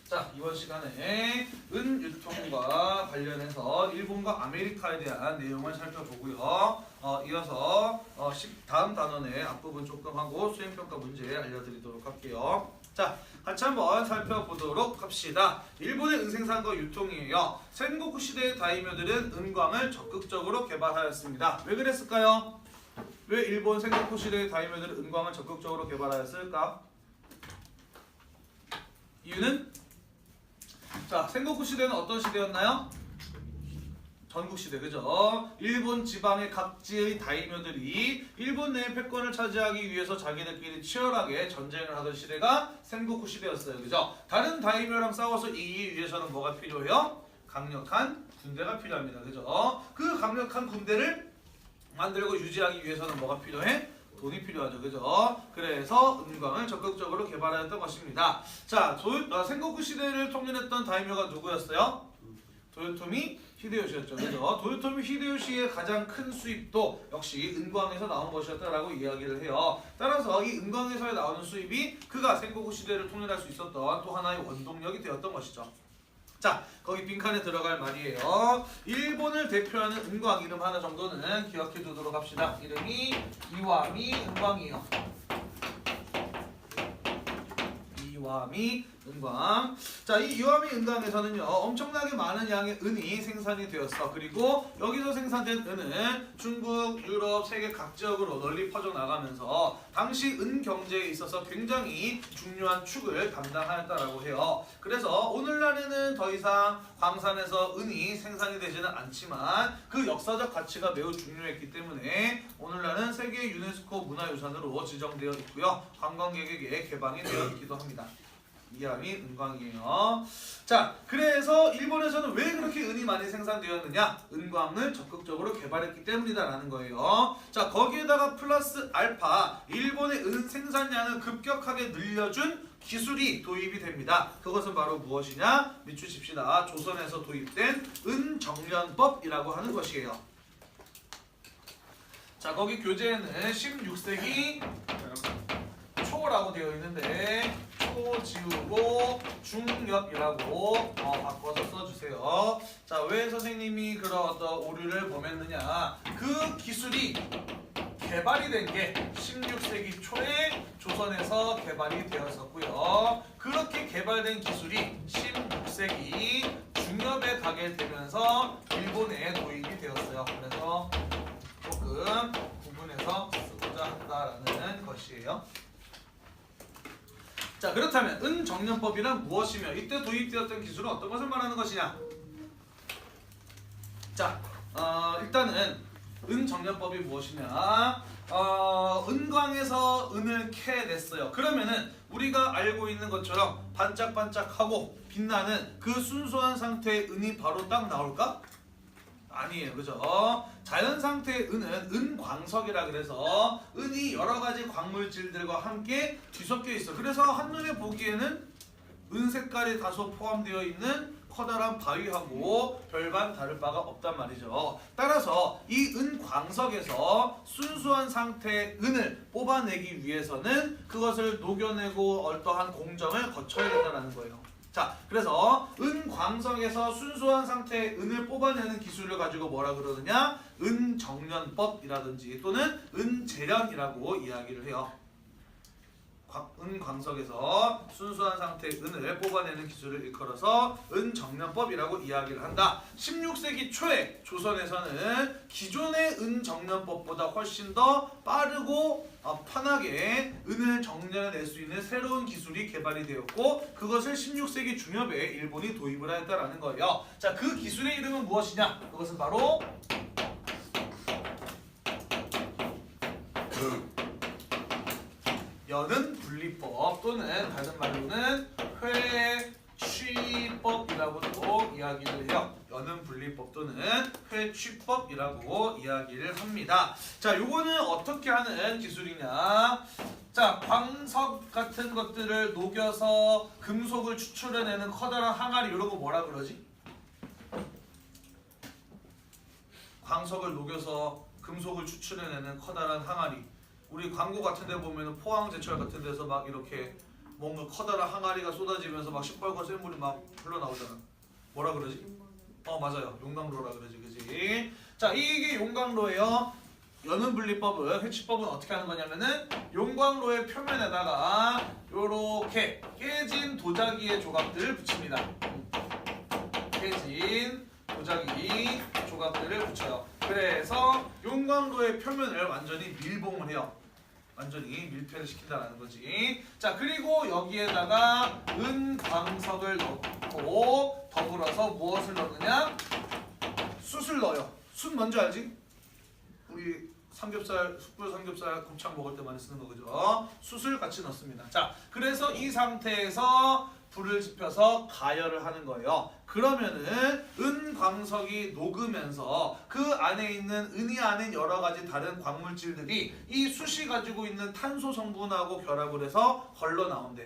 자, 이번 시간에 은 유통과 관련해서 일본과 아메리카에 대한 내용을 살펴보고요. 이어서 다음 단원의 앞부분 조금 하고 수행평가 문제 알려드리도록 할게요. 자, 같이 한번 살펴보도록 합시다. 일본의 은생산과 유통이에요. 센고쿠 시대의 다이묘들은 은광을 적극적으로 개발하였습니다. 왜 그랬을까요? 왜 일본 센고쿠 시대의 다이묘들은 은광을 적극적으로 개발하였을까? 이유는? 자, 센고쿠 시대는 어떤 시대였나요? 전국시대, 그죠? 일본 지방의 각지의 다이묘들이 일본 내의 패권을 차지하기 위해서 자기들끼리 치열하게 전쟁을 하던 시대가 센고쿠 시대였어요, 그죠? 다른 다이묘랑 싸워서 이기기 위해서는 뭐가 필요해요? 강력한 군대가 필요합니다, 그죠? 그 강력한 군대를 만들고 유지하기 위해서는 뭐가 필요해? 돈이 필요하죠, 그죠? 그래서 은광을 적극적으로 개발하였던 것입니다. 자, 센고쿠 시대를 통일했던 다이묘가 누구였어요? 도요토미 히데요시였죠, 그죠? 도요토미 히데요시의 가장 큰 수입도 역시 은광에서 나온 것이었다라고 이야기를 해요. 따라서 이 은광에서 나오는 수입이 그가 센고쿠 시대를 통일할 수 있었던 또 하나의 원동력이 되었던 것이죠. 자, 거기 빈칸에 들어갈 말이에요. 일본을 대표하는 은광 이름 하나 정도는 기억해 두도록 합시다. 이름이 이와미 은광이에요. 이와미 은광. 자, 이 이와미 은광에서는요 엄청나게 많은 양의 은이 생산이 되었어. 그리고 여기서 생산된 은은 중국, 유럽, 세계 각 지역으로 널리 퍼져 나가면서 당시 은 경제에 있어서 굉장히 중요한 축을 담당하였다라고 해요. 그래서 오늘날에는 더 이상 광산에서 은이 생산이 되지는 않지만 그 역사적 가치가 매우 중요했기 때문에 오늘날은 세계 유네스코 문화유산으로 지정되어 있고요. 관광객에게 개방이 되어 있기도 합니다. 이와미 은광이에요. 자, 그래서 일본에서는 왜 그렇게 은이 많이 생산되었느냐? 은광을 적극적으로 개발했기 때문이다라는 거예요. 자, 거기에다가 플러스 알파 일본의 은 생산량을 급격하게 늘려준 기술이 도입이 됩니다. 그것은 바로 무엇이냐? 밑주십시다. 조선에서 도입된 은정년법이라고 하는 것이에요. 자, 거기 교재에는 16세기 초라고 되어 있는데 초 지우고 중엽이라고 바꿔서 써주세요. 자, 왜 선생님이 그런 어떤 오류를 범했느냐? 그 기술이 개발이 된 게 16세기 초에 조선에서 개발이 되었었고요. 그렇게 개발된 기술이 16세기 중엽에 가게 되면서 일본에 도입이 되었어요. 그래서 조금 구분해서 쓰고자 한다라는 것이에요. 자, 그렇다면 은정년법이란 무엇이며 이때 도입되었던 기술은 어떤 것을 말하는 것이냐? 자, 일단은 은정년법이 무엇이냐? 은광에서 은을 캐냈어요. 그러면은 우리가 알고 있는 것처럼 반짝반짝하고 빛나는 그 순수한 상태의 은이 바로 딱 나올까? 아니에요, 그죠? 자연 상태의 은은 은광석이라 그래서 은이 여러 가지 광물질들과 함께 뒤섞여 있어. 그래서 한눈에 보기에는 은 색깔이 다소 포함되어 있는 커다란 바위하고 별반 다를 바가 없단 말이죠. 따라서 이 은광석에서 순수한 상태의 은을 뽑아내기 위해서는 그것을 녹여내고 어떠한 공정을 거쳐야 된다는 거예요. 자, 그래서 은광석에서 순수한 상태의 은을 뽑아내는 기술을 가지고 뭐라 그러느냐? 은정년법이라든지 또는 은재련이라고 이야기를 해요. 은광석에서 순수한 상태의 은을 뽑아내는 기술을 일컬어서 은정년법이라고 이야기를 한다. 16세기 초에 조선에서는 기존의 은정년법보다 훨씬 더 빠르고 편하게 은을 정렬해낼 수 있는 새로운 기술이 개발이 되었고 그것을 16세기 중엽에 일본이 도입을 하였다라는 거예요. 자, 그 기술의 이름은 무엇이냐? 그것은 바로 연은 분리법 또는 다른 말로는 회취법이라고도 이야기를 해요. 연은 분리법 또는 회취법이라고 이야기를 합니다. 자, 요거는 어떻게 하는 기술이냐? 자, 광석 같은 것들을 녹여서 금속을 추출해내는 커다란 항아리, 이런 거 뭐라 그러지? 광석을 녹여서 금속을 추출해내는 커다란 항아리. 우리 광고 같은 데 보면 포항제철 같은 데서 막 이렇게 뭔가 커다란 항아리가 쏟아지면서 막 시뻘건 샘물이 막 흘러나오잖아. 뭐라 그러지? 맞아요. 용광로라 그러지, 그지? 자, 이게 용광로예요. 연은 분리법은, 회치법은 어떻게 하는 거냐면은 용광로의 표면에다가 요렇게 깨진 도자기의 조각들을 붙입니다. 깨진 도자기 조각들을 붙여요. 그래서 용광로의 표면을 완전히 밀봉을 해요. 완전히 밀폐를 시킨다는 거지. 자, 그리고 여기에다가 은광석을 넣고 더불어서 무엇을 넣느냐? 숯을 넣어요. 숯 뭔지 알지? 우리 삼겹살, 숯불 삼겹살 곱창 먹을 때 많이 쓰는 거 그죠? 숯을 같이 넣습니다. 자, 그래서 이 상태에서 불을 지펴서 가열을 하는 거예요. 그러면은 은광석이 녹으면서 그 안에 있는 은이 안에 여러 가지 다른 광물질들이 이 숯이 가지고 있는 탄소 성분하고 결합을 해서 걸러 나온대.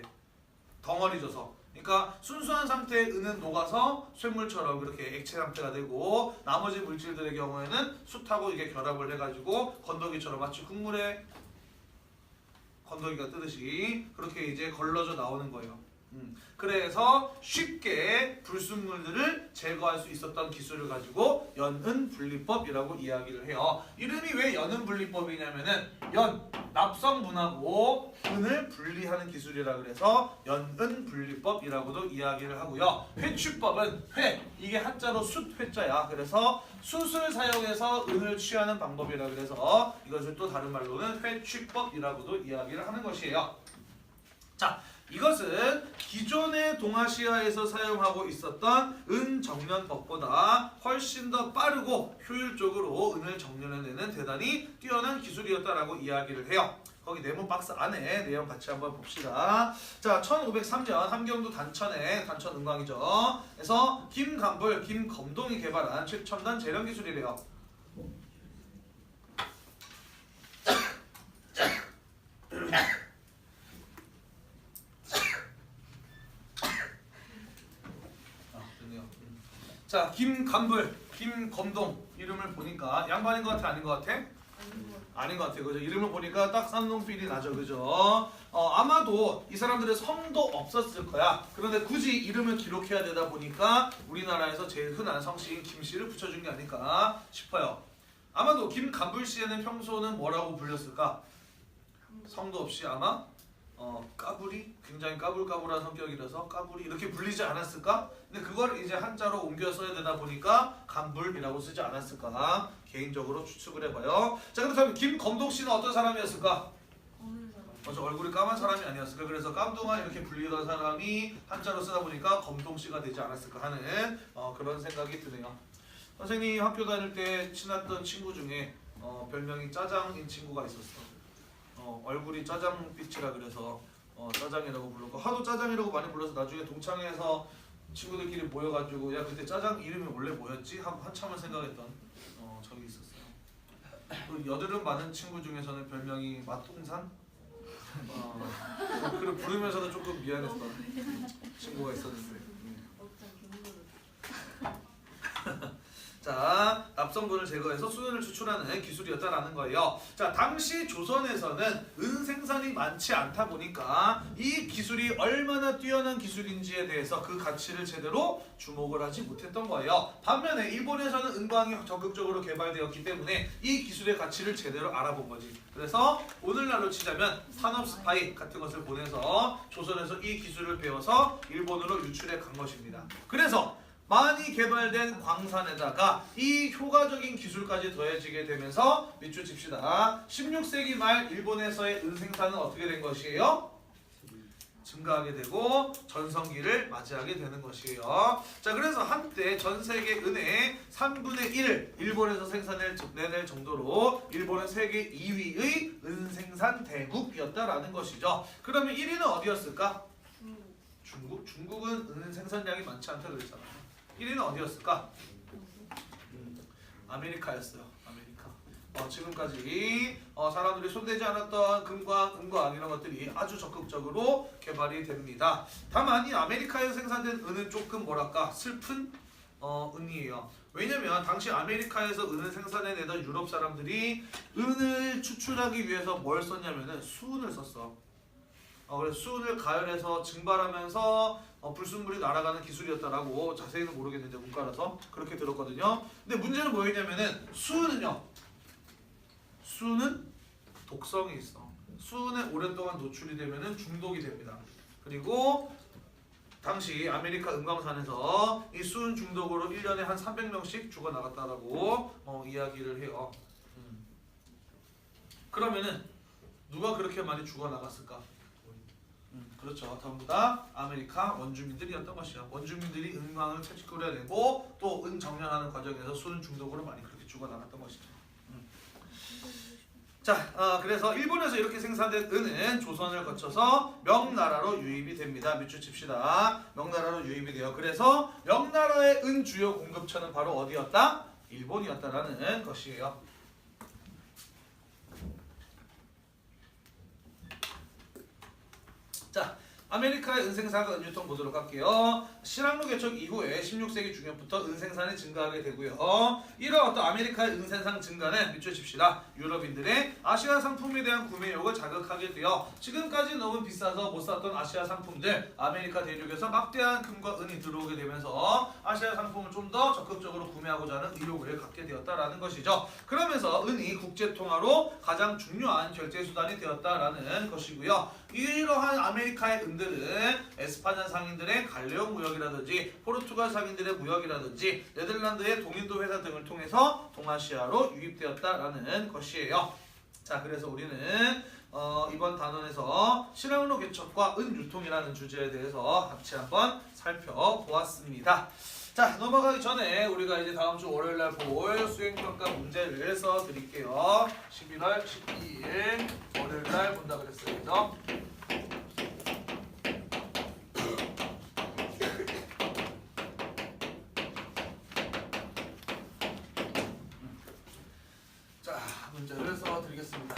덩어리져서. 그러니까 순수한 상태의 은은 녹아서 쇠물처럼 이렇게 액체 상태가 되고 나머지 물질들의 경우에는 숯하고 이게 결합을 해가지고 건더기처럼 마치 국물에 건더기가 뜨듯이 그렇게 이제 걸러져 나오는 거예요. 그래서 쉽게 불순물들을 제거할 수 있었던 기술을 가지고 연은 분리법이라고 이야기를 해요. 이름이 왜 연은 분리법이냐면은 납성분하고 은을 분리하는 기술이라 그래서 연은 분리법이라고도 이야기를 하고요. 회취법은 이게 한자로 숯회자야. 그래서 숯을 사용해서 은을 취하는 방법이라 그래서 이것을 또 다른 말로는 회취법이라고도 이야기를 하는 것이에요. 자, 이것은 기존의 동아시아에서 사용하고 있었던 은 정련법보다 훨씬 더 빠르고 효율적으로 은을 정련해내는 대단히 뛰어난 기술이었다라고 이야기를 해요. 거기 네모 박스 안에 내용 같이 한번 봅시다. 자, 1503년 함경도 단천 은광이죠. 그래서 김감불, 김검동이 개발한 최첨단 재련 기술이래요. 자, 김감불, 김검동 이름을 보니까 양반인 것 같아, 아닌 것 같아? 아닌 것 같아, 그죠? 이름을 보니까 딱 쌍놈필이 나죠, 그죠? 아마도 이 사람들의 성도 없었을 거야. 그런데 굳이 이름을 기록해야 되다 보니까 우리나라에서 제일 흔한 성씨인 김씨를 붙여준 게 아닐까 싶어요. 아마도 김감불 씨에는 평소는 뭐라고 불렸을까? 성도 없이 아마 까불이? 굉장히 까불까불한 성격이라서 까불이 이렇게 불리지 않았을까? 근데 그걸 이제 한자로 옮겨 써야 되다 보니까 감불이라고 쓰지 않았을까? 개인적으로 추측을 해봐요. 자, 그렇다면 김검동 씨는 어떤 사람이었을까? 맞아, 얼굴이 까만 사람이 아니었을까? 그래서 깜동아 이렇게 불리던 사람이 한자로 쓰다 보니까 검동 씨가 되지 않았을까 하는 그런 생각이 드네요. 선생님 학교 다닐 때 친했던 친구 중에 별명이 짜장인 친구가 있었어. 얼굴이 짜장빛이라 그래서 짜장이라고 불렀고 하도 짜장이라고 많이 불러서 나중에 동창회에서 친구들끼리 모여가지고 야 그때 짜장 이름이 원래 뭐였지? 하고 한참을 생각했던 적이 있었어요. 또 여드름 많은 친구 중에서는 별명이 맛동산? 그를 부르면서도 조금 미안했던 친구가 있었는데 자, 납성분을 제거해서 수은을 추출하는 기술이었다라는 거예요. 자, 당시 조선에서는 은 생산이 많지 않다 보니까 이 기술이 얼마나 뛰어난 기술인지에 대해서 그 가치를 제대로 주목을 하지 못했던 거예요. 반면에 일본에서는 은광이 적극적으로 개발되었기 때문에 이 기술의 가치를 제대로 알아본 거지. 그래서 오늘날로 치자면 산업 스파이 같은 것을 보내서 조선에서 이 기술을 배워서 일본으로 유출해 간 것입니다. 그래서 많이 개발된 광산에다가 이 효과적인 기술까지 더해지게 되면서 밑줄 칩시다. 16세기 말 일본에서의 은 생산은 어떻게 된 것이에요? 증가하게 되고 전성기를 맞이하게 되는 것이에요. 자, 그래서 한때 전 세계 은의 3분의 1을 일본에서 생산해낼 정도로 일본은 세계 2위의 은 생산 대국이었다라는 것이죠. 그러면 1위는 어디였을까? 중국? 중국은 은 생산량이 많지 않다 그랬잖아. 1위는 어디였을까? 아메리카였어요. 아메리카. 지금까지 사람들이 손대지 않았던 금광, 은광 이런 것들이 아주 적극적으로 개발이 됩니다. 다만 이 아메리카에서 생산된 은은 조금 뭐랄까 슬픈 은이에요. 왜냐면 당시 아메리카에서 은을 생산해내던 유럽 사람들이 은을 추출하기 위해서 뭘 썼냐면은 수은을 썼어. 그래서 수은을 가열해서 증발하면서 불순물이 날아가는 기술이었다라고 자세히는 모르겠는데 문과라서 그렇게 들었거든요. 근데 문제는 뭐였냐면은 수은은 독성이 있어. 수은에 오랫동안 노출이 되면은 중독이 됩니다. 그리고 당시 아메리카 은광산에서 이 수은 중독으로 1년에 한 300명씩 죽어나갔다라고 이야기를 해요. 그러면은 누가 그렇게 많이 죽어나갔을까? 그렇죠. 전부 다 아메리카 원주민들이었던 것이죠. 원주민들이 은광을 채취끓여내고 또 은 정련하는 과정에서 수은 중독으로 많이 그렇게 죽어나갔던 것이죠. 자, 그래서 일본에서 이렇게 생산된 은은 조선을 거쳐서 명나라로 유입이 됩니다. 밑줄 칩시다. 명나라로 유입이 돼요. 그래서 명나라의 은 주요 공급처는 바로 어디였다? 일본이었다라는 것이에요. 자, 아메리카의 은생산과 은유통 보도록 할게요. 신항로 개척 이후에 16세기 중엽부터 은생산이 증가하게 되고요. 이런 어떤 아메리카의 은생산 증가는 밑줄 칩시다. 유럽인들의 아시아 상품에 대한 구매욕을 자극하게 되어 지금까지 너무 비싸서 못 샀던 아시아 상품들 아메리카 대륙에서 막대한 금과 은이 들어오게 되면서 아시아 상품을 좀 더 적극적으로 구매하고자 하는 의욕을 갖게 되었다라는 것이죠. 그러면서 은이 국제통화로 가장 중요한 결제수단이 되었다라는 것이고요. 이러한 아메리카의 은들은 에스파냐 상인들의 갈레온 무역이라든지 포르투갈 상인들의 무역이라든지 네덜란드의 동인도 회사 등을 통해서 동아시아로 유입되었다라는 것이에요. 자, 그래서 우리는 이번 단원에서 신항로 개척과 은 유통이라는 주제에 대해서 같이 한번 살펴보았습니다. 자, 넘어가기 전에 우리가 이제 다음 주 월요일 날 볼 수행평가 문제를 써 드릴게요. 11월 12일 월요일 날 본다 그랬어요. 그죠? 자, 문제를 써 드리겠습니다.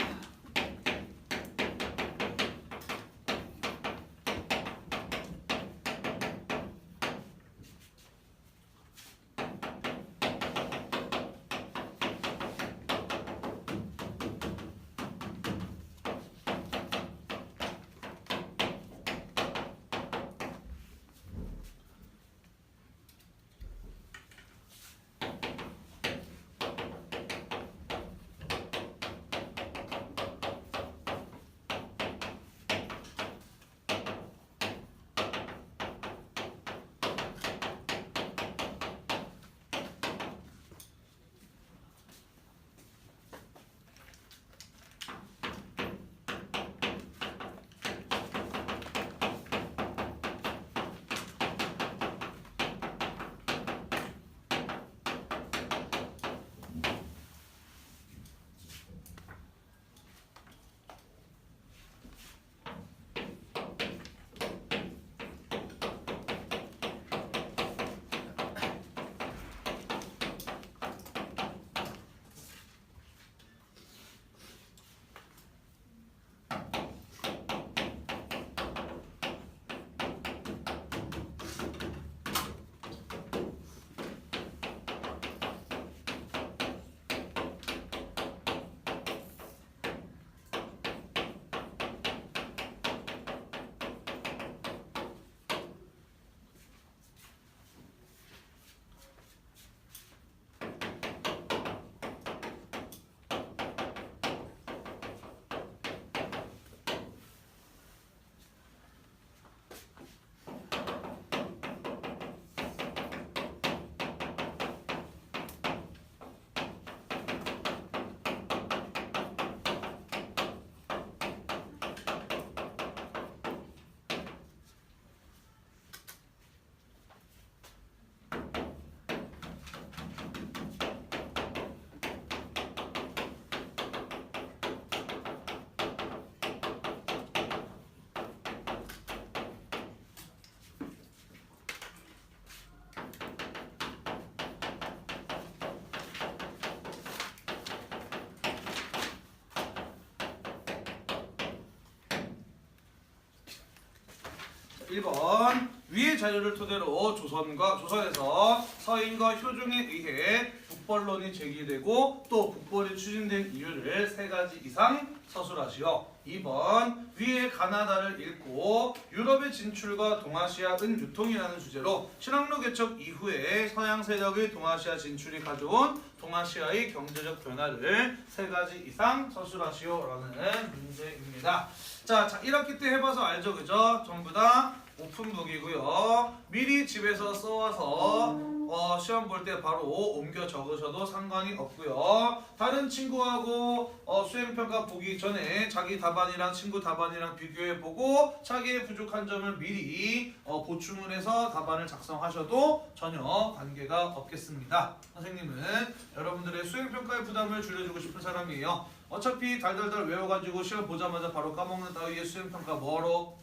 일 번 위의 자료를 토대로 조선에서 서인과 효종에 의해 북벌론이 제기되고 또 북벌이 추진된 이유를 3가지 이상 서술하시오. 2번 위에 가나다를 읽고 유럽의 진출과 동아시아 은 유통이라는 주제로 신학로 개척 이후에 서양 세력의 동아시아 진출이 가져온 동아시아의 경제적 변화를 3가지 이상 서술하시오라는 문제입니다. 자 1학기 때 해봐서 알죠, 그죠? 전부 다 오픈북이고요. 미리 집에서 써와서 시험 볼 때 바로 옮겨 적으셔도 상관이 없고요. 다른 친구하고 수행평가 보기 전에 자기 답안이랑 친구 답안이랑 비교해보고 자기의 부족한 점을 미리 보충을 해서 답안을 작성하셔도 전혀 관계가 없겠습니다. 선생님은 여러분들의 수행평가의 부담을 줄여주고 싶은 사람이에요. 어차피 달달달 외워가지고 시험 보자마자 바로 까먹는 따위의 수행평가 뭐로?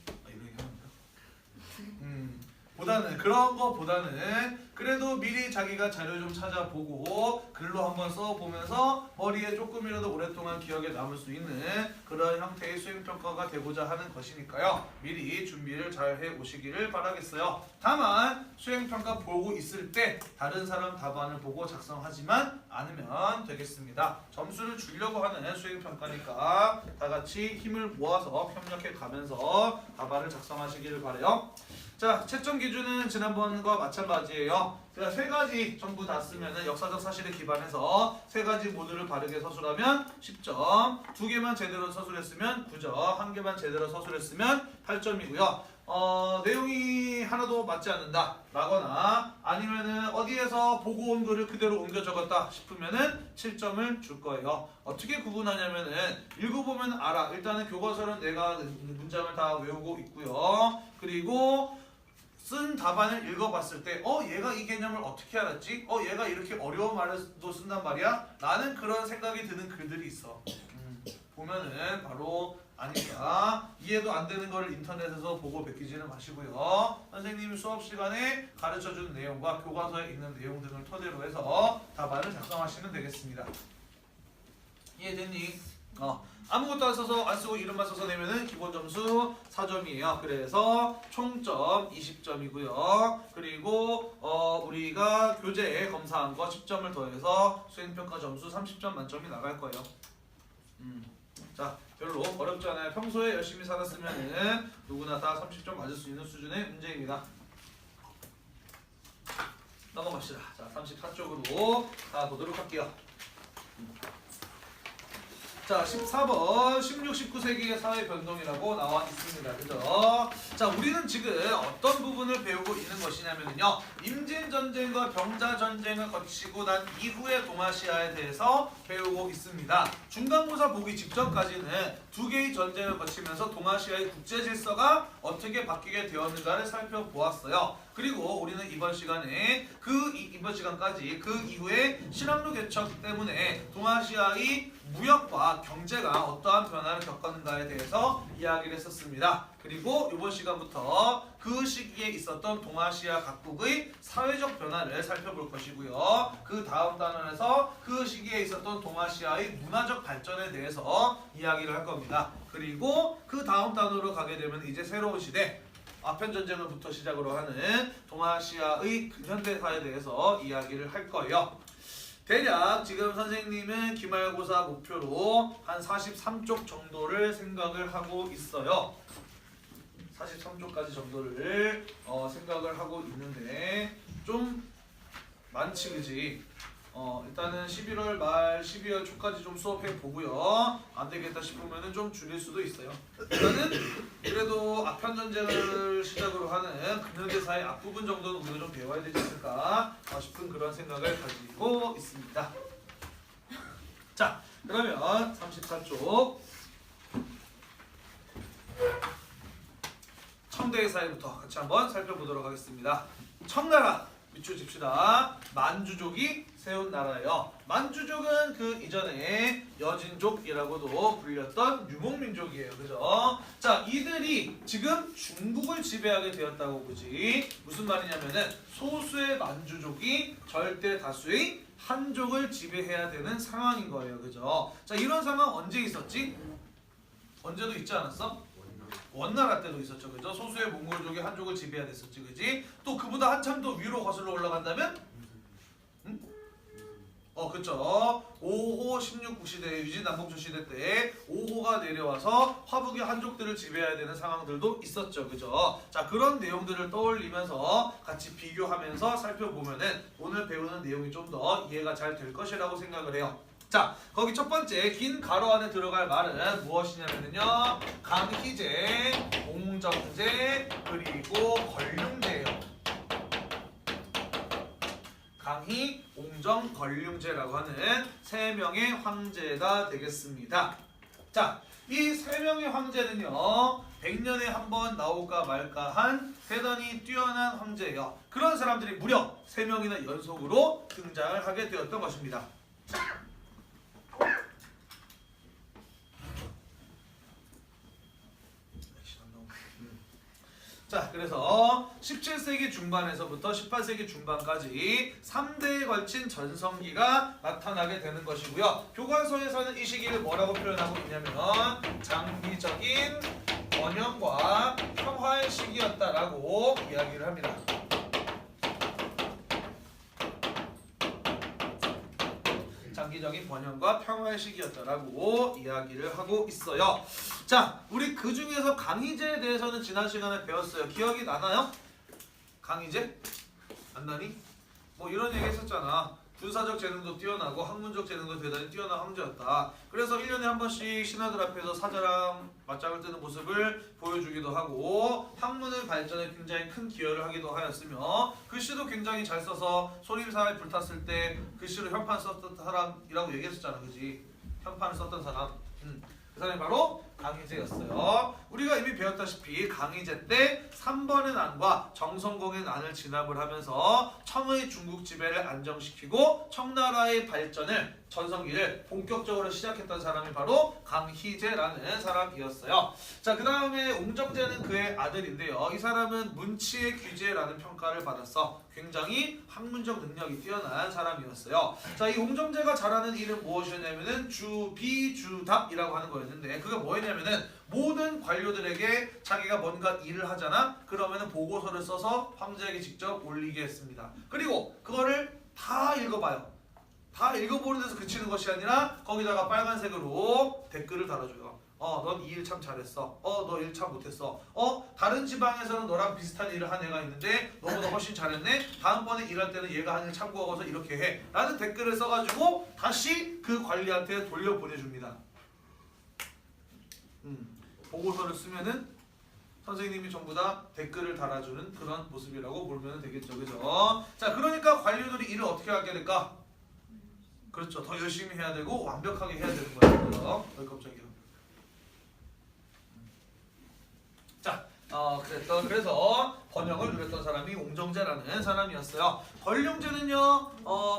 보다는 그런 거보다는 그래도 미리 자기가 자료 좀 찾아보고 글로 한번 써보면서 머리에 조금이라도 오랫동안 기억에 남을 수 있는 그런 형태의 수행평가가 되고자 하는 것이니까요. 미리 준비를 잘 해오시기를 바라겠어요. 다만 수행평가 보고 있을 때 다른 사람 답안을 보고 작성하지만 않으면 되겠습니다. 점수를 주려고 하는 수행평가니까 다같이 힘을 모아서 협력해 가면서 답안을 작성하시기를 바라요. 자, 채점 기준은 지난번과 마찬가지예요. 제가 3가지 전부 다 쓰면은 역사적 사실에 기반해서 3가지 모두를 바르게 서술하면 10점, 2개만 제대로 서술했으면 9점, 1개만 제대로 서술했으면 8점이고요. 내용이 하나도 맞지 않는다 라거나 아니면은 어디에서 보고 온 글을 그대로 옮겨 적었다 싶으면은 7점을 줄 거예요. 어떻게 구분하냐면은 읽어보면 알아. 일단은 교과서는 내가 문장을 다 외우고 있고요. 그리고 쓴 답안을 읽어봤을 때 얘가 이 개념을 어떻게 알았지? 얘가 이렇게 어려운 말도 쓴단 말이야? 라는 그런 생각이 드는 글들이 있어. 보면은 바로 아니다. 이해도 안 되는 거를 인터넷에서 보고 베끼지는 마시고요. 선생님이 수업 시간에 가르쳐주는 내용과 교과서에 있는 내용 등을 토대로 해서 답안을 작성하시면 되겠습니다. 이해됐니? 아무것도 안 쓰고 이름만 써서 내면은 기본 점수 4점이에요. 그래서 총점 20점이고요. 그리고 우리가 교재에 검사한 거 10점을 더해서 수행평가 점수 30점 만점이 나갈 거예요. 자, 별로 어렵지 않아요. 평소에 열심히 살았으면은 누구나 다 30점 맞을 수 있는 수준의 문제입니다. 넘어갑시다. 자, 34쪽으로 가보도록 할게요. 자, 14번 16, 19세기의 사회 변동이라고 나와 있습니다. 그죠? 자, 우리는 지금 어떤 부분을 배우고 있는 것이냐면요. 임진전쟁과 병자전쟁을 거치고 난 이후의 동아시아에 대해서 배우고 있습니다. 중간고사 보기 직전까지는 2개의 전쟁을 거치면서 동아시아의 국제 질서가 어떻게 바뀌게 되었는가를 살펴보았어요. 그리고 우리는 이번 시간에 이번 시간까지 그 이후에 신학로 개척 때문에 동아시아의 무역과 경제가 어떠한 변화를 겪었는가에 대해서 이야기를 했었습니다. 그리고 이번 시간부터 그 시기에 있었던 동아시아 각국의 사회적 변화를 살펴볼 것이고요. 그 다음 단원에서 그 시기에 있었던 동아시아의 문화적 발전에 대해서 이야기를 할 겁니다. 그리고 그 다음 단원으로 가게 되면 이제 새로운 시대 아편전쟁을부터 시작으로 하는 동아시아의 근현대사에 대해서 이야기를 할 거예요. 대략 지금 선생님은 기말고사 목표로 한 43쪽 정도를 생각을 하고 있어요. 43쪽까지 정도를 생각을 하고 있는데 좀 많지 그지? 일단은 11월 말 12월 초까지 좀 수업해 보고요. 안 되겠다 싶으면은 좀 줄일 수도 있어요. 일단은 그래도 아편전쟁을 시작으로 하는 근현대사의 앞부분 정도는 우리가 좀 배워야 되지 않을까 싶은 그런 생각을 가지고 있습니다. 자, 그러면 34쪽 청대의 사회부터 같이 한번 살펴보도록 하겠습니다. 청나라 밑줄 칩시다. 만주족이 세운 나라예요. 만주족은 그 이전에 여진족이라고도 불렸던 유목민족이에요. 그죠? 자, 이들이 지금 중국을 지배하게 되었다고 보지. 무슨 말이냐면은 소수의 만주족이 절대 다수의 한족을 지배해야 되는 상황인 거예요. 그죠? 자, 이런 상황 언제 있었지? 언제도 있지 않았어? 원나라 때도 있었죠. 그죠? 소수의 몽골족이 한족을 지배해야 됐었지. 그지? 또 그보다 한참 더 위로 거슬러 올라간다면? 그쵸. 5호 16국 시대 유진 남봉조 시대 때 5호가 내려와서 화북의 한족들을 지배해야 되는 상황들도 있었죠. 그죠? 자, 그런 내용들을 떠올리면서 같이 비교하면서 살펴보면은 오늘 배우는 내용이 좀 더 이해가 잘 될 것이라고 생각을 해요. 자, 거기 첫 번째 긴 가로 안에 들어갈 말은 무엇이냐면요. 강희제, 옹정제, 그리고 걸륭제예요. 강희, 옹정, 걸륭제라고 하는 세 명의 황제가 되겠습니다. 자, 이 세 명의 황제는요. 100년에 한 번 나올까 말까 한 대단히 뛰어난 황제예요. 그런 사람들이 무려 3명이나 연속으로 등장을 하게 되었던 것입니다. 자, 그래서 17세기 중반에서부터 18세기 중반까지 3대에 걸친 전성기가 나타나게 되는 것이고요. 교과서에서는 이 시기를 뭐라고 표현하고 있냐면 장기적인 번영과 평화의 시기였다라고 이야기를 합니다. 장기적인 번영과 평화의 시기였다라고 이야기를 하고 있어요. 자, 우리 그 중에서 강희제에 대해서는 지난 시간에 배웠어요. 기억이 나나요? 강희제? 안 나니? 뭐 이런 얘기 했었잖아. 군사적 재능도 뛰어나고 학문적 재능도 대단히 뛰어난 황제였다. 그래서 1년에 한 번씩 신하들 앞에서 사자랑 맞짱을 뜨는 모습을 보여주기도 하고 학문의 발전에 굉장히 큰 기여를 하기도 하였으며 글씨도 굉장히 잘 써서 소림사에 불탔을 때 글씨로 현판 썼던 사람이라고 얘기했었잖아. 그지? 현판을 썼던 사람. 그 사람이 바로 강희제였어요. 우리가 이미 배웠다시피 강희제 때 3번의 난과 정성공의 난을 진압을 하면서 청의 중국 지배를 안정시키고 청나라의 발전을 전성기를 본격적으로 시작했던 사람이 바로 강희제라는 사람이었어요. 자, 그 다음에 옹정제는 그의 아들인데요. 이 사람은 문치의 귀재라는 평가를 받았어. 굉장히 학문적 능력이 뛰어난 사람이었어요. 자, 이 옹정제가 잘하는 일은 무엇이었냐면은 주비주답이라고 하는 거였는데 그게 뭐였냐면은 모든 관료들에게 자기가 뭔가 일을 하잖아. 그러면은 보고서를 써서 황제에게 직접 올리게 했습니다. 그리고 그거를 다 읽어봐요. 다 읽어보는 데서 그치는 것이 아니라 거기다가 빨간색으로 댓글을 달아줘요. 넌 이 일 참 잘했어. 너 일 참 못했어. 다른 지방에서는 너랑 비슷한 일을 한 애가 있는데 너보다 훨씬 잘했네. 다음번에 일할 때는 얘가 한 일 참고하고서 이렇게 해. 라는 댓글을 써가지고 다시 그 관리한테 돌려보내줍니다. 보고서를 쓰면은 선생님이 전부 다 댓글을 달아주는 그런 모습이라고 보면 되겠죠. 그죠? 자, 그러니까 관료들이 일을 어떻게 하게 될까? 그렇죠. 더 열심히 해야 되고 완벽하게 해야 되는 거예요. 그래서 깜짝이야. 자, 그래서 번영을 누렸던 사람이 옹정제라는 사람이었어요. 걸륭제는요,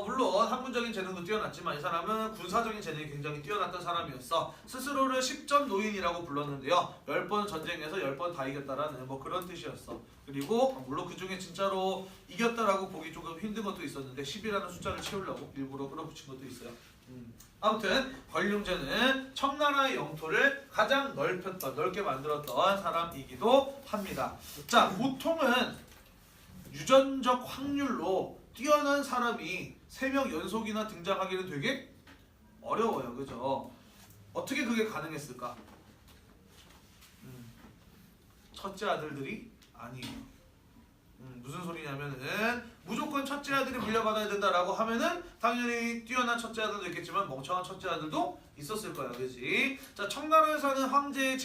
물론 학문적인 재능도 뛰어났지만 이 사람은 군사적인 재능이 굉장히 뛰어났던 사람이었어. 스스로를 10전 노인이라고 불렀는데요. 10번 전쟁에서 10번 다 이겼다라는 뭐 그런 뜻이었어. 그리고 물론 그 중에 진짜로 이겼다라고 보기 조금 힘든 것도 있었는데 10이라는 숫자를 채우려고 일부러 끌어붙인 것도 있어요. 아무튼 걸륭제는 청나라의 영토를 가장 넓게 만들었던 사람이기도 합니다. 자, 보통은 유전적 확률로 뛰어난 사람이 3명 연속이나 등장하기는 되게 어려워요. 그죠? 어떻게 그게 가능했을까? 첫째 아들들이 아니에요. 무슨 소리냐면은 무조건 첫째 아들이 물려받아야 된다라고 하면은 당연히 뛰어난 첫째 아들도 있겠지만 멍청한 첫째 아들도 있었을 거야. 그렇지? 자, 청나라에 사는 황제의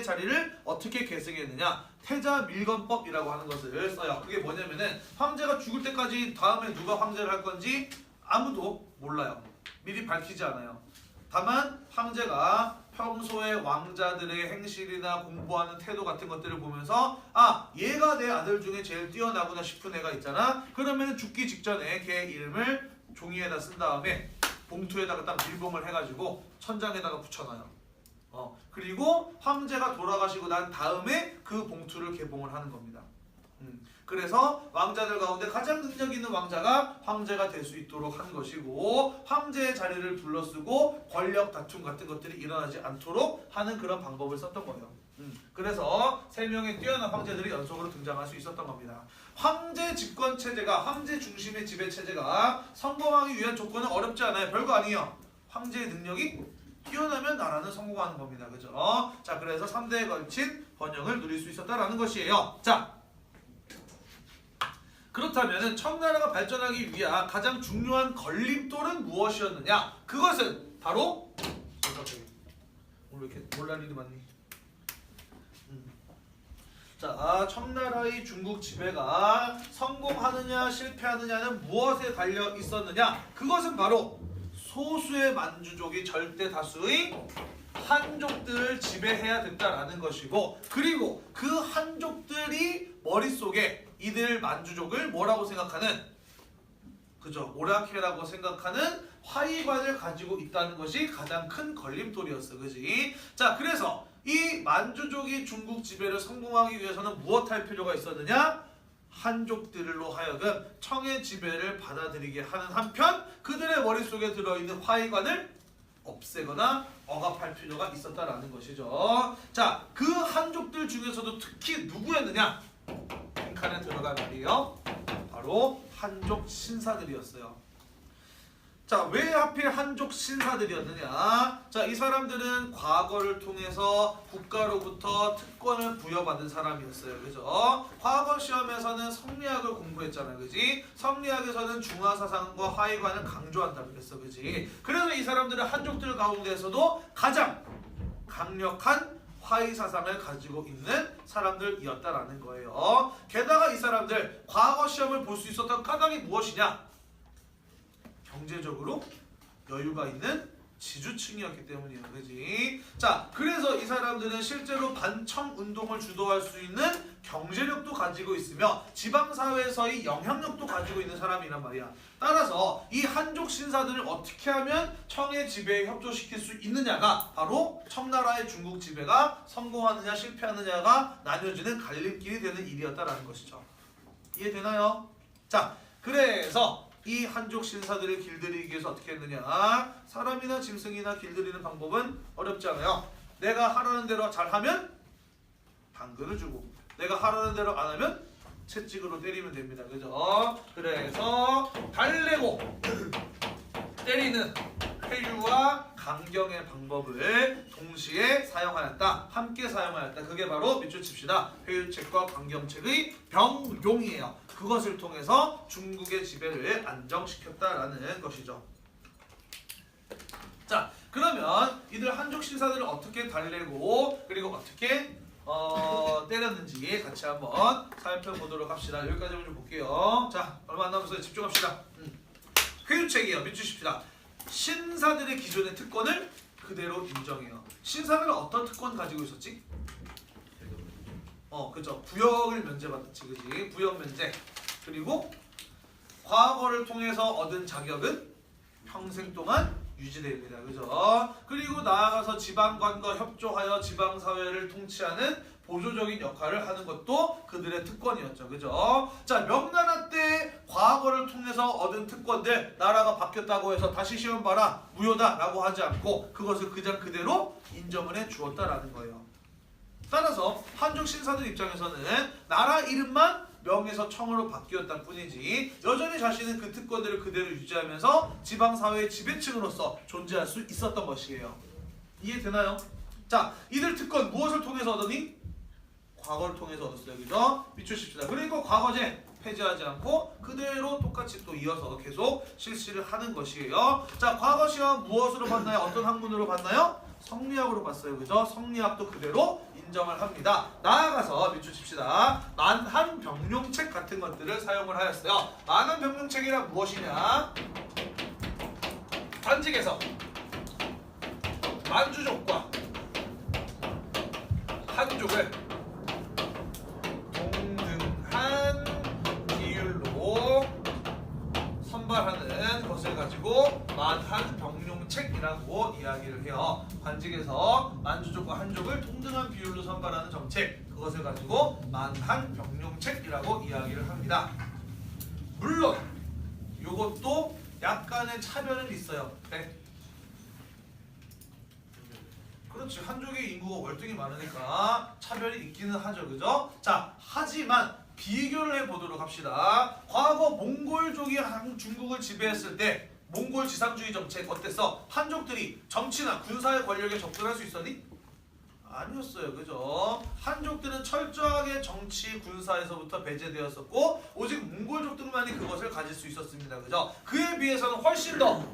자리를 어떻게 계승했느냐? 태자밀건법이라고 하는 것을 써요. 그게 뭐냐면은 황제가 죽을 때까지 다음에 누가 황제를 할 건지 아무도 몰라요. 미리 밝히지 않아요. 다만 황제가 평소에 왕자들의 행실이나 공부하는 태도 같은 것들을 보면서 얘가 내 아들 중에 제일 뛰어나구나 싶은 애가 있잖아. 그러면 죽기 직전에 걔 이름을 종이에다 쓴 다음에 봉투에다가 딱 밀봉을 해가지고 천장에다가 붙여놔요. 그리고 황제가 돌아가시고 난 다음에 그 봉투를 개봉을 하는 겁니다. 그래서 왕자들 가운데 가장 능력 있는 왕자가 황제가 될 수 있도록 한 것이고 황제의 자리를 둘러쓰고 권력 다툼 같은 것들이 일어나지 않도록 하는 그런 방법을 썼던 거예요. 그래서 3명의 뛰어난 황제들이 연속으로 등장할 수 있었던 겁니다. 황제 집권 체제가 황제 중심의 지배 체제가 성공하기 위한 조건은 어렵지 않아요. 별거 아니에요. 황제의 능력이 뛰어나면 나라는 성공하는 겁니다. 그죠? 자, 그래서 3대에 걸친 번영을 누릴 수 있었다라는 것이에요. 자, 그렇다면 청나라가 발전하기 위한 가장 중요한 걸림돌은 무엇이었느냐? 그것은 바로 오늘 왜 이렇게 몰랄 일이 많니? 자, 청나라의 중국 지배가 성공하느냐 실패하느냐는 무엇에 달려 있었느냐? 그것은 바로 소수의 만주족이 절대 다수의 한족들을 지배해야 됐다라는 것이고, 그리고 그 한족들이 머릿속에 이들 만주족을 뭐라고 생각하는, 그죠? 오라케라고 생각하는 화의관을 가지고 있다는 것이 가장 큰 걸림돌이었어. 그지? 자, 그래서 이 만주족이 중국 지배를 성공하기 위해서는 무엇할 필요가 있었느냐? 한족들로 하여금 청의 지배를 받아들이게 하는 한편 그들의 머릿속에 들어있는 화의관을 없애거나 억압할 필요가 있었다라는 것이죠. 자, 그 한족들 중에서도 특히 누구였느냐? 빈칸에 들어간 말이에요. 바로 한족 신사들이었어요. 자, 왜 하필 한족 신사들이었느냐? 자, 이 사람들은 과거를 통해서 국가로부터 특권을 부여받은 사람이었어요. 그죠? 과거 시험에서는 성리학을 공부했잖아요. 그지? 성리학에서는 중화사상과 화의관을 강조한다 그랬어. 그지? 그래서 이 사람들은 한족들 가운데서도 가장 강력한 화의 사상을 가지고 있는 사람들이었다라는 거예요. 게다가 이 사람들 과거 시험을 볼 수 있었던 까닭이 무엇이냐? 경제적으로 여유가 있는 지주층이었기 때문이에요. 그지? 자, 그래서 이 사람들은 실제로 반청 운동을 주도할 수 있는 경제력도 가지고 있으며 지방사회에서의 영향력도 가지고 있는 사람이란 말이야. 따라서 이 한족 신사들을 어떻게 하면 청의 지배에 협조시킬 수 있느냐가 바로 청나라의 중국 지배가 성공하느냐 실패하느냐가 나뉘어지는 갈림길이 되는 일이었다라는 것이죠. 이해되나요? 자, 그래서 이 한족 신사들을 길들이기 위해서 어떻게 했느냐? 사람이나 짐승이나 길들이는 방법은 어렵지 않아요. 내가 하라는 대로 잘하면 당근을 주고, 내가 하라는 대로 안 하면 채찍으로 때리면 됩니다. 그죠? 그래서 달래고 때리는 회유와 강경의 방법을 동시에 사용하였다. 함께 사용하였다. 그게 바로 밑줄 칩시다. 회유책과 강경책의 병용이에요. 그것을 통해서 중국의 지배를 안정시켰다라는 것이죠. 자, 그러면 이들 한족 신사들을 어떻게 달래고 그리고 어떻게 때렸는지 같이 한번 살펴보도록 합시다. 여기까지만 좀 볼게요. 자, 얼마 안 남았어요. 집중합시다. 회유책이에요. 밑줄 칩시다. 신사들의 기존의 특권을 그대로 인정해요. 신사들은 어떤 특권 가지고 있었지? 그죠. 부역을 면제받았지. 그지? 부역 면제. 그리고 과거를 통해서 얻은 자격은 평생 동안 유지됩니다. 그죠? 그리고 나아가서 지방관과 협조하여 지방사회를 통치하는 보조적인 역할을 하는 것도 그들의 특권이었죠. 그죠? 자, 명나라 때 과거를 통해서 얻은 특권들, 나라가 바뀌었다고 해서 다시 시험 봐라, 무효다 라고 하지 않고 그것을 그냥 그대로 인정을 해 주었다라는 거예요. 따라서 한족 신사들 입장에서는 나라 이름만 명에서 청으로 바뀌었다 뿐이지 여전히 자신은 그 특권들을 그대로 유지하면서 지방사회의 지배층으로서 존재할 수 있었던 것이에요. 이해되나요? 자, 이들 특권 무엇을 통해서 얻으니? 과거를 통해서 얻었어요. 그죠? 밑줄 칩시다. 그리고 과거제 폐지하지 않고 그대로 똑같이 또 이어서 계속 실시를 하는 것이에요. 자, 과거 시험 무엇으로 봤나요? 어떤 학문으로 봤나요? 성리학으로 봤어요. 그죠? 성리학도 그대로 인정을 합니다. 나아가서 밑줄 칩시다. 만한병룡책 같은 것들을 사용을 하였어요. 만한병룡책이란 무엇이냐? 관직에서 만주족과 한족을 동등한 비율로 선발하는 것을 가지고 만한병룡책이라고 이야기를 해요. 관직에서 만주족과 한족을 동등한 비율로 선발하는 정책, 그것을 가지고 만한병룡책이라고 이야기를 합니다. 물론 이것도 약간의 차별은 있어요. 네. 그렇지. 한족의 인구가 월등히 많으니까 차별이 있기는 하죠. 그죠? 자, 하지만 비교를 해보도록 합시다. 과거 몽골족이 중국을 지배했을 때 몽골 지상주의 정책 어땠어? 한족들이 정치나 군사의 권력에 접근할 수 있었니? 아니었어요. 그죠? 한족들은 철저하게 정치, 군사에서부터 배제되었었고 오직 몽골족들만이 그것을 가질 수 있었습니다. 그죠? 그에 비해서는 훨씬 더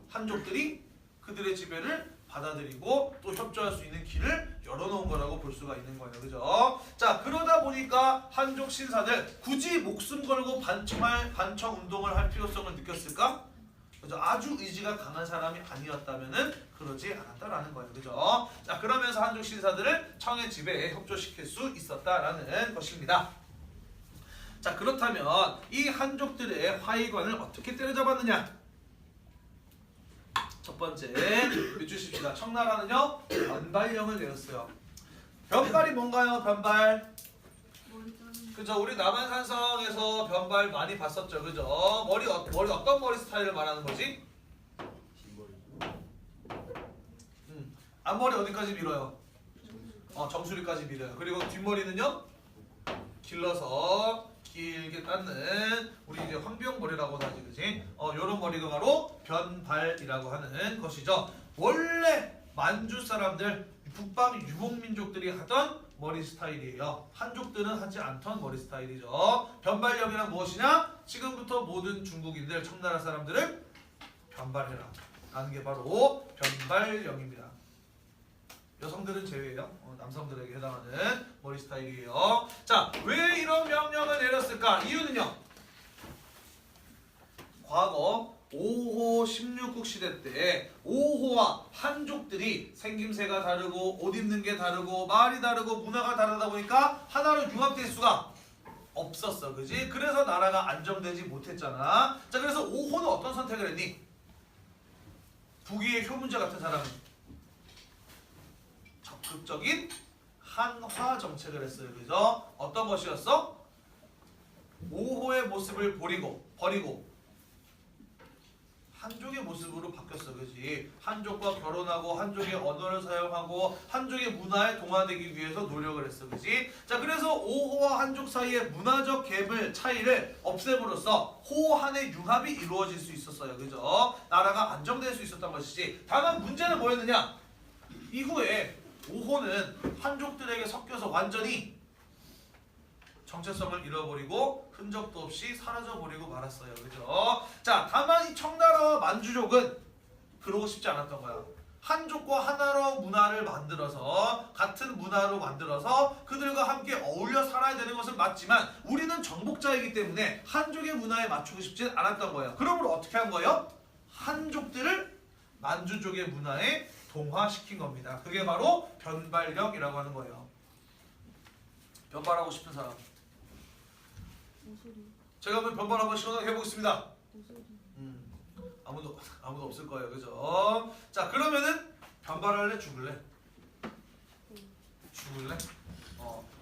한족들이 그들의 지배를 받아들이고 또 협조할 수 있는 길을 열어놓은 거라고 볼 수가 있는 거예요. 그죠? 자, 그러다 보니까 한족 신사들 굳이 목숨 걸고 반청 운동을 할 필요성을 느꼈을까? 그죠? 아주 의지가 강한 사람이 아니었다면은 그러지 않았다라는 거예요. 그죠? 자, 그러면서 한족 신사들을 청의 지배에 협조시킬 수 있었다라는 것입니다. 자, 그렇다면 이 한족들의 화의관을 어떻게 때려잡았느냐? 첫 번째, 해주십시다. 청나라는요 변발령을 내렸어요. 변발이 뭔가요? 변발. 그죠? 우리 남한산성에서 변발 많이 봤었죠. 그죠? 머리 어떤 머리 스타일을 말하는 거지? 앞머리 어디까지 밀어요? 정수리까지 밀어요. 그리고 뒷머리는요? 길러서 길게 깎는 우리 이제 황비용머리라고 하지, 그지? 요런 머리가 바로 변발이라고 하는 것이죠. 원래 만주 사람들, 북방 유목민족들이 하던 머리 스타일이에요. 한족들은 하지 않던 머리 스타일이죠. 변발령이란 무엇이냐? 지금부터 모든 중국인들, 청나라 사람들을 변발해라 라는 게 바로 변발령입니다. 여성들은 제외예요. 남성들에게 해당하는 머리 스타일이에요. 자, 왜 이런 명령을 내렸을까? 이유는요. 과거 5호 16국 시대 때 5호와 한족들이 생김새가 다르고 옷 입는 게 다르고 말이 다르고 문화가 다르다 보니까 하나로 융합될 수가 없었어. 그지? 그래서 나라가 안정되지 못했잖아. 자, 그래서 5호는 어떤 선택을 했니? 북위의 효문자 같은 사람은 적극적인 한화 정책을 했어요. 그죠? 어떤 것이었어? 5호의 모습을 버리고 한족의 모습으로 바뀌었어. 그지? 한족과 결혼하고 한족의 언어를 사용하고 한족의 문화에 동화되기 위해서 노력을 했어. 그지? 자, 그래서 5호와 한족 사이의 문화적 갭을 차이를 없앰으로써 호한의 융합이 이루어질 수 있었어요. 그죠? 나라가 안정될 수 있었던 것이지. 다만 문제는 뭐였느냐? 이후에 5호는 한족들에게 섞여서 완전히 정체성을 잃어버리고 흔적도 없이 사라져버리고 말았어요. 그죠? 자, 다만 이 청나라와 만주족은 그러고 싶지 않았던 거야. 한족과 하나로 문화를 만들어서 같은 문화로 만들어서 그들과 함께 어울려 살아야 되는 것은 맞지만 우리는 정복자이기 때문에 한족의 문화에 맞추고 싶진 않았던 거예요. 그러므로 어떻게 한 거예요? 한족들을 만주족의 문화에 동화시킨 겁니다. 그게 바로 변발령이라고 하는 거예요. 변발하고 싶은 사람. 제가 한번 변발 한번 시원하게 해보겠습니다. 아무도 없을 거예요. 그죠? 자, 그러면은 변발할래? 죽을래? 죽을래?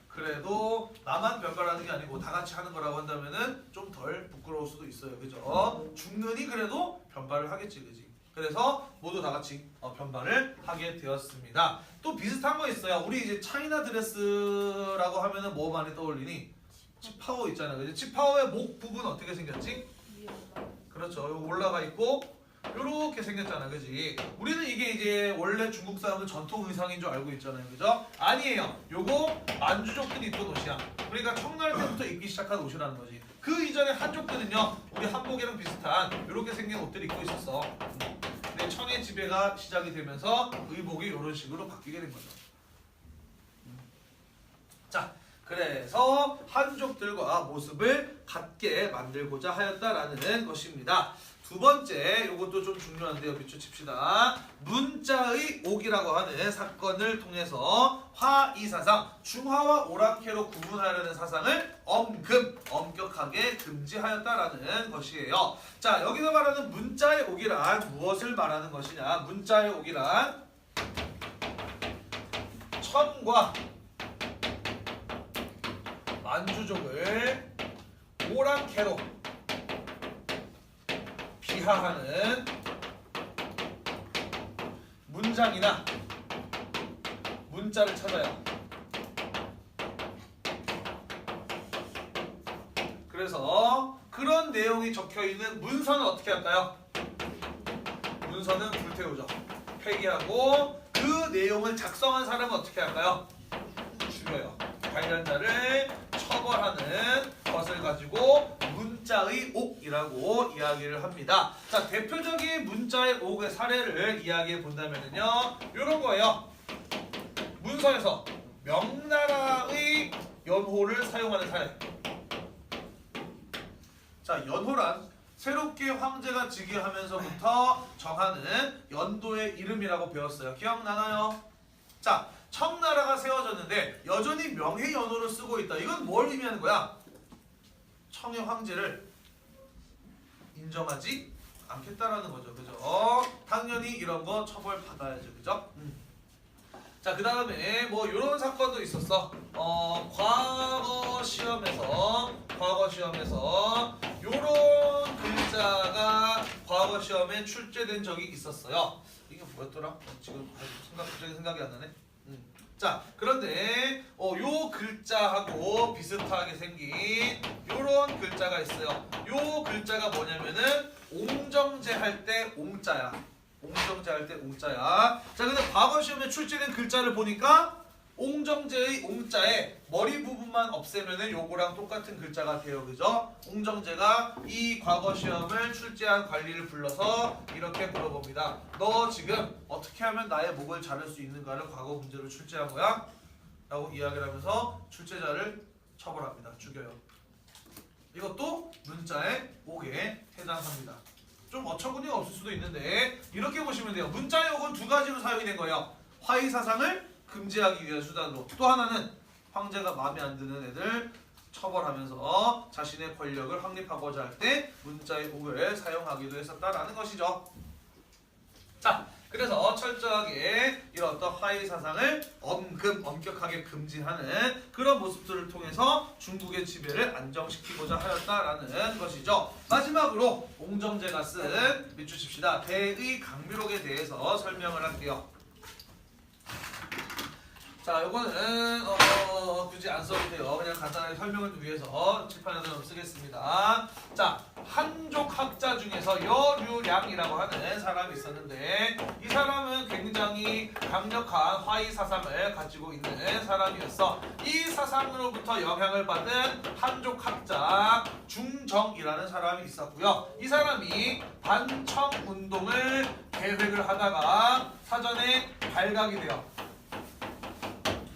그래도 나만 변발하는 게 아니고 다 같이 하는 거라고 한다면은 좀 덜 부끄러울 수도 있어요. 그죠? 죽느니 그래도 변발을 하겠지. 그지? 그래서 모두 다 같이 변발을 하게 되었습니다. 또 비슷한 거 있어요. 우리 이제 차이나 드레스라고 하면은 뭐 많이 떠올리니? 치파오 있잖아. 그지? 치파오의 목 부분 어떻게 생겼지? 그렇죠. 여기 올라가 있고 요렇게 생겼잖아. 그지? 우리는 이게 이제 원래 중국 사람들 전통 의상인 줄 알고 있잖아요. 그죠? 아니에요. 요거 만주족들이 입던 옷이야. 그러니까 청나라 때부터 입기 시작한 옷이라는 거지. 그 이전에 한족들은요. 우리 한복이랑 비슷한 이렇게 생긴 옷들 입고 있었어. 근데 청의 지배가 시작이 되면서 의복이 이런 식으로 바뀌게 된 거죠. 자, 그래서 한족들과 모습을 같게 만들고자 하였다라는 것입니다. 두 번째, 이것도 좀 중요한데요. 비추칩시다. 문자의 옥이라고 하는 사건을 통해서 화이사상, 중화와 오랑캐로 구분하려는 사상을 엄격하게 금지하였다라는 것이에요. 자, 여기서 말하는 문자의 옥이란 무엇을 말하는 것이냐? 문자의 옥이란 천과 만주족을 오랑캐로 비하하는 문장이나 문자를 찾아요. 그래서 그런 내용이 적혀있는 문서는 어떻게 할까요? 문서는 불태우죠. 폐기하고 그 내용을 작성한 사람은 어떻게 할까요? 죽여요. 관련자를 처벌하는 것을 가지고 문자의 옥이라고 이야기를 합니다. 자, 대표적인 문자의 옥의 사례를 이야기해 본다면요, 이런 거예요. 문서에서 명나라의 연호를 사용하는 사례. 자, 연호란 새롭게 황제가 즉위하면서부터 정하는 연도의 이름이라고 배웠어요. 기억나나요? 자, 청나라가 세워졌는데 여전히 명해연호를 쓰고 있다. 이건 뭘 의미하는 거야? 청의 황제를 인정하지 않겠다라는 거죠. 그죠? 당연히 이런 거 처벌받아야죠. 그죠? 자, 그 다음에 뭐 이런 사건도 있었어. 과거 시험에서 요런 글자가 과거 시험에 출제된 적이 있었어요. 이게 뭐였더라? 지금 갑자기 생각이 안 나네. 자, 그런데 요 글자하고 비슷하게 생긴 요런 글자가 있어요. 요 글자가 뭐냐면은 옹정제 할 때 옹자야. 옹정제 할 때 옹자야. 자, 근데 과거 시험에 출제된 글자를 보니까 옹정제의 옹자에 머리 부분만 없애면은 요거랑 똑같은 글자가 돼요. 그죠? 옹정제가 이 과거 시험을 출제한 관리를 불러서 이렇게 물어봅니다. 너 지금 어떻게 하면 나의 목을 자를 수 있는가를 과거 문제로 출제한 거야? 라고 이야기를 하면서 출제자를 처벌합니다. 죽여요. 이것도 문자의 옥에 해당합니다. 좀 어처구니가 없을 수도 있는데 이렇게 보시면 돼요. 문자의 옥은 두 가지로 사용이 된 거예요. 화의사상을 금지하기 위한 수단으로, 또 하나는 황제가 마음에 안 드는 애들 처벌하면서 자신의 권력을 확립하고자 할 때 문자의 옥을 사용하기도 했었다라는 것이죠. 자, 그래서 철저하게 이런 어떤 화의사상을 엄격하게 금지하는 그런 모습들을 통해서 중국의 지배를 안정시키고자 하였다라는 것이죠. 마지막으로 옹정제가 쓴, 밑주십시다, 대의 강미록에 대해서 설명을 할게요. 자, 요거는 굳이 안 써도 돼요. 그냥 간단하게 설명을 위해서 칠판에서 쓰겠습니다. 자, 한족 학자 중에서 여류량이라고 하는 사람이 있었는데 이 사람은 굉장히 강력한 화의 사상을 가지고 있는 사람이었어. 이 사상으로부터 영향을 받은 한족 학자 중정이라는 사람이 있었고요. 이 사람이 반청 운동을 계획을 하다가 사전에 발각이 돼요.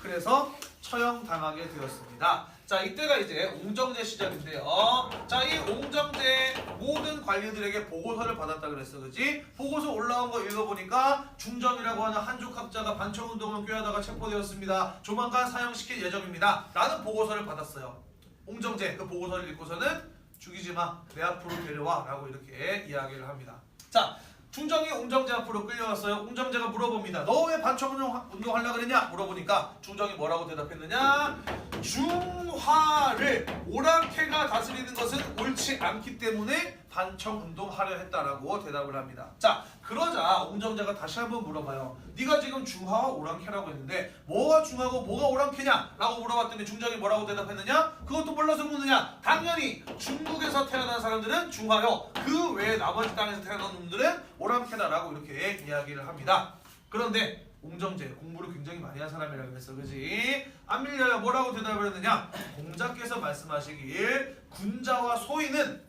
그래서 처형당하게 되었습니다. 자, 이때가 이제 옹정제 시절인데요. 자, 이 옹정제 모든 관리들에게 보고서를 받았다 그랬어. 그지? 보고서 올라온 거 읽어보니까 중정이라고 하는 한족 학자가 반청운동을 꾀하다가 체포되었습니다. 조만간 사형시킬 예정입니다. 라는 보고서를 받았어요. 옹정제 그 보고서를 읽고서는 죽이지 마, 내 앞으로 데려와 라고 이렇게 이야기를 합니다. 자, 중정이 옹정제 앞으로 끌려왔어요. 옹정제가 물어봅니다. 너 왜 반청운동 하려고 그랬냐? 물어보니까 중정이 뭐라고 대답했느냐? 중화를 오랑캐가 다스리는 것은 옳지 않기 때문에 반청운동 하려 했다라고 대답을 합니다. 자, 그러자 옹정제가 다시 한번 물어봐요. 네가 지금 중화와 오랑캐라고 했는데 뭐가 중화고 뭐가 오랑캐냐? 라고 물어봤더니 중정이 뭐라고 대답했느냐? 그것도 몰라서 묻느냐? 당연히 중국에서 태어난 사람들은 중화요, 그 외에 나머지 땅에서 태어난 놈들은 오랑캐다라고 이렇게 이야기를 합니다. 그런데 옹정제 공부를 굉장히 많이 한 사람이라고 했어. 그지? 안 밀려요. 뭐라고 대답을 했느냐? 공자께서 말씀하시길 군자와 소인은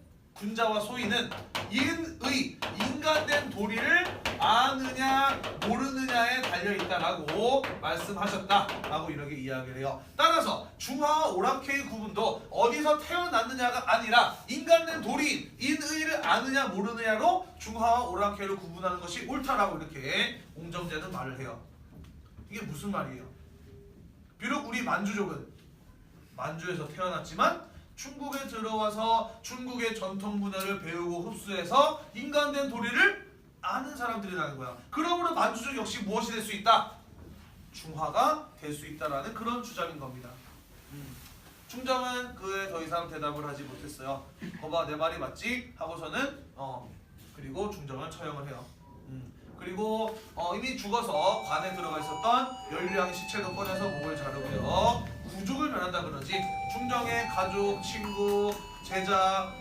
인의 인간된 도리를 아느냐 모르느냐에 달려있다라고 말씀하셨다라고 이렇게 이야기를 해요. 따라서 중화와 오랑캐의 구분도 어디서 태어났느냐가 아니라 인간된 도리인 인의를 아느냐 모르느냐로 중화와 오랑캐를 구분하는 것이 옳다라고 이렇게 옹정제는 말을 해요. 이게 무슨 말이에요? 비록 우리 만주족은 만주에서 태어났지만 중국에 들어와서 중국의 전통 문화를 배우고 흡수해서 인간된 도리를 아는 사람들이라는 거야. 그러므로 만주족 역시 무엇이 될 수 있다? 중화가 될 수 있다라는 그런 주장인 겁니다. 중정은 그에 더 이상 대답을 하지 못했어요. 거봐, 내 말이 맞지? 하고서는 그리고 중정을 처형을 해요. 그리고 이미 죽어서 관에 들어가 있었던 연료양의 시체도 꺼내서 목을 자르고요. 구족을 면한다 그러지. 중정의 가족, 친구, 제자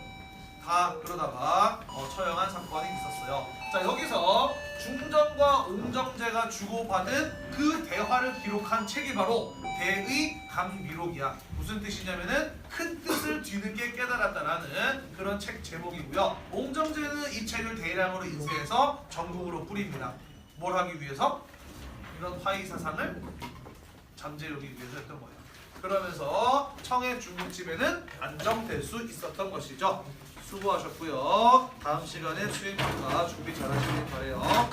다 그러다가 처형한 사건이 있었어요. 자, 여기서 중정과 옹정제가 주고받은 그 대화를 기록한 책이 바로 대의 감미록이야. 무슨 뜻이냐면은 큰 뜻을 뒤늦게 깨달았다라는 그런 책 제목이고요. 옹정제는 이 책을 대량으로 인쇄해서 전국으로 뿌립니다. 뭘 하기 위해서? 이런 화의 사상을 잠재우기 위해서 했던 거예요. 그러면서 청해 중국집에는 안정될 수 있었던 것이죠. 수고하셨고요. 다음 시간에 수행평가 준비 잘 하시길 바라요.